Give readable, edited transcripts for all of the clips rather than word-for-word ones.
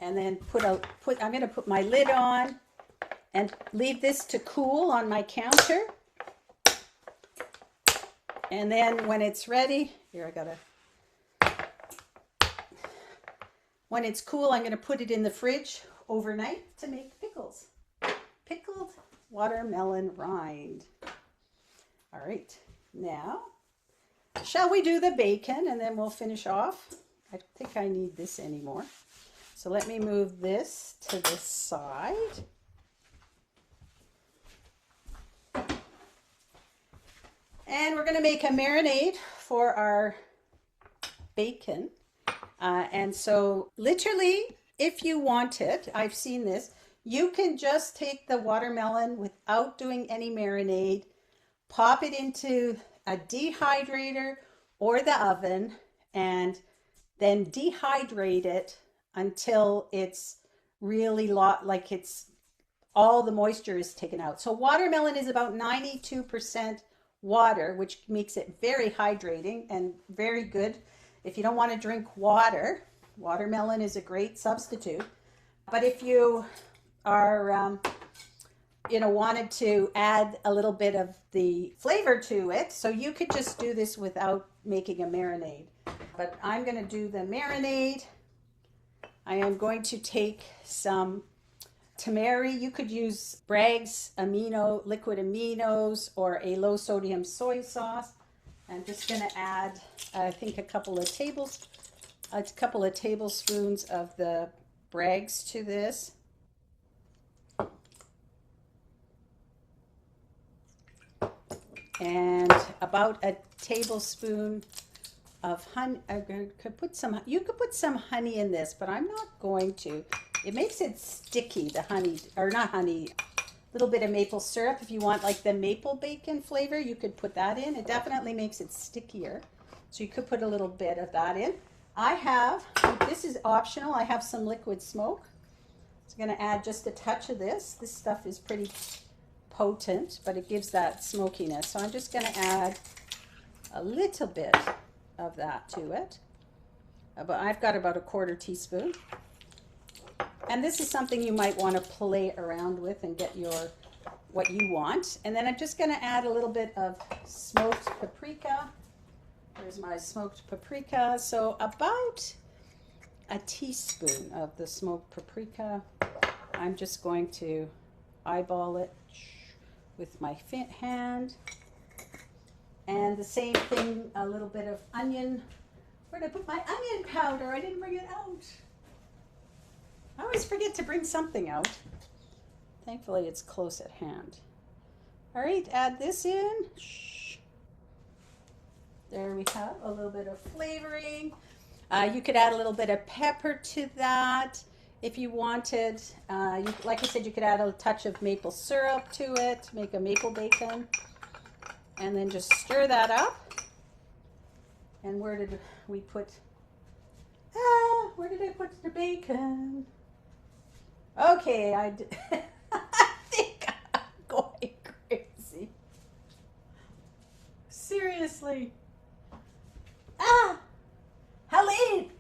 and then I'm going to put my lid on and leave this to cool on my counter. And then when it's ready, when it's cool, I'm going to put it in the fridge overnight to make pickles. Pickled watermelon rind. All right, now, shall we do the bacon and then we'll finish off? I don't think I need this anymore. So let me move this to the side. And we're going to make a marinade for our bacon. And so literally, if you wanted, I've seen this, you can just take the watermelon without doing any marinade, pop it into a dehydrator or the oven, and then dehydrate it until it's really like it's all the moisture is taken out. So watermelon is about 92% water, which makes it very hydrating and very good. If you don't want to drink water, watermelon is a great substitute. But if you are, wanted to add a little bit of the flavor to it, so you could just do this without making a marinade. But I'm going to do the marinade. I am going to take some Tamari. You could use Bragg's Liquid Aminos or a low sodium soy sauce. I'm just going to add, I think, a couple of tablespoons of the Bragg's to this. And about a tablespoon of honey. You could put some honey in this, but I'm not going to. It makes it sticky, the honey, or not honey, a little bit of maple syrup. If you want like the maple bacon flavor, you could put that in. It definitely makes it stickier. So you could put a little bit of that in. This is optional, I have some liquid smoke. So I'm going to add just a touch of this. This stuff is pretty potent, but it gives that smokiness. So I'm just going to add a little bit of that to it. But I've got about a quarter teaspoon. And this is something you might want to play around with and get what you want. And then I'm just going to add a little bit of smoked paprika. There's my smoked paprika. So about a teaspoon of the smoked paprika. I'm just going to eyeball it with my hand. And the same thing, a little bit of onion. Where did I put my onion powder? I didn't bring it out. I always forget to bring something out. Thankfully, it's close at hand. All right, add this in. There we have a little bit of flavoring. You could add a little bit of pepper to that if you wanted. Like I said, you could add a touch of maple syrup to it, make a maple bacon. And then just stir that up. And where did we put, where did I put the bacon? Okay, I think I'm going crazy. Seriously. Helene,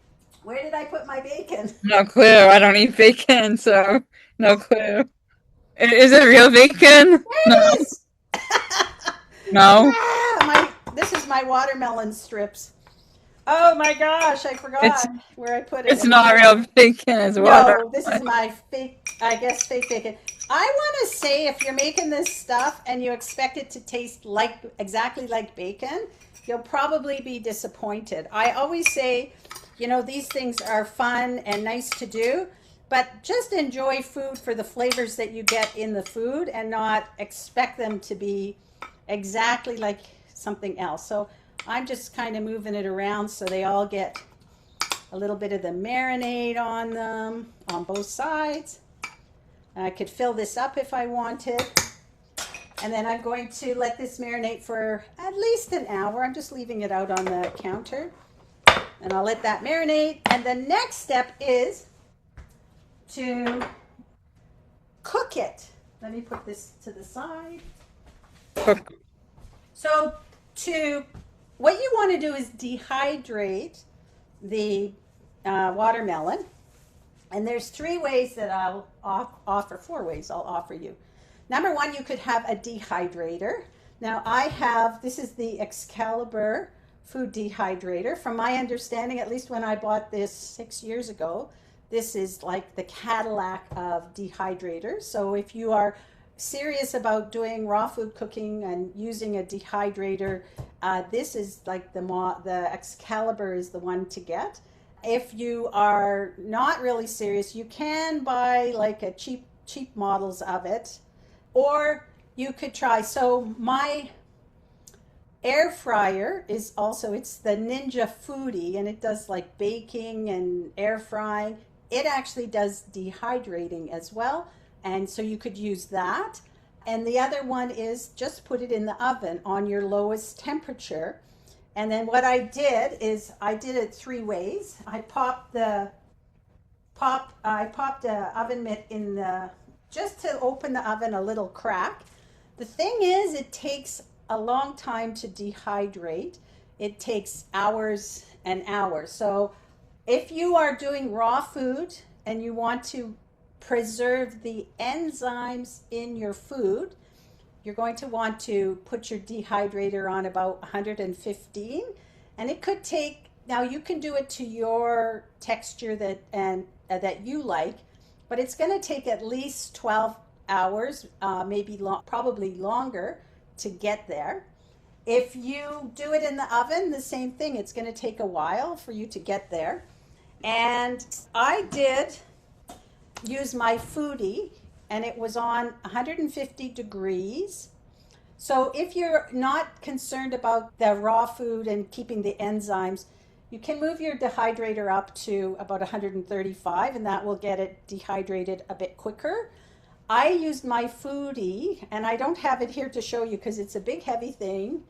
where did I put my bacon? No clue. I don't eat bacon, so no clue. Is it real bacon? There No. it is. No. This is my watermelon strips. Oh my gosh, I forgot where I put it. It's not real bacon, it's water. No, this is my fake, I guess, fake bacon. I want to say if you're making this stuff and you expect it to taste exactly like bacon, you'll probably be disappointed. I always say, these things are fun and nice to do, but just enjoy food for the flavors that you get in the food and not expect them to be exactly like something else. So I'm just kind of moving it around so they all get a little bit of the marinade on them on both sides. I could fill this up if I wanted. And then I'm going to let this marinate for at least an hour. I'm just leaving it out on the counter. And I'll let that marinate. And the next step is to cook it. Let me put this to the side. So what you want to do is dehydrate the watermelon. And there's 3 ways that I'll offer, 4 ways I'll offer you. Number one, you could have a dehydrator. Now I have, this is the Excalibur food dehydrator. From my understanding, at least when I bought this 6 years ago, this is like the Cadillac of dehydrators. So if you are serious about doing raw food cooking and using a dehydrator, this is like the Excalibur is the one to get. If you are not really serious, you can buy like a cheap models of it, or you could try. So my air fryer is also, it's the Ninja Foodie, and it does like baking and air frying. It actually does dehydrating as well, and so you could use that. And the other one is just put it in the oven on your lowest temperature. And then what I did is I did it 3 ways. I popped the oven mitt in the, just to open the oven a little crack. The thing is, it takes a long time to dehydrate. It takes hours and hours. So if you are doing raw food and you want to preserve the enzymes in your food, you're going to want to put your dehydrator on about 115, and it could take, now you can do it to your texture that you like, but it's going to take at least 12 hours, probably longer to get there. If you do it in the oven, the same thing. It's going to take a while for you to get there. And I did use my Foodie, and it was on 150 degrees. So if you're not concerned about the raw food and keeping the enzymes, you can move your dehydrator up to about 135, and that will get it dehydrated a bit quicker. I used my Foodie, and I don't have it here to show you because it's a big heavy thing.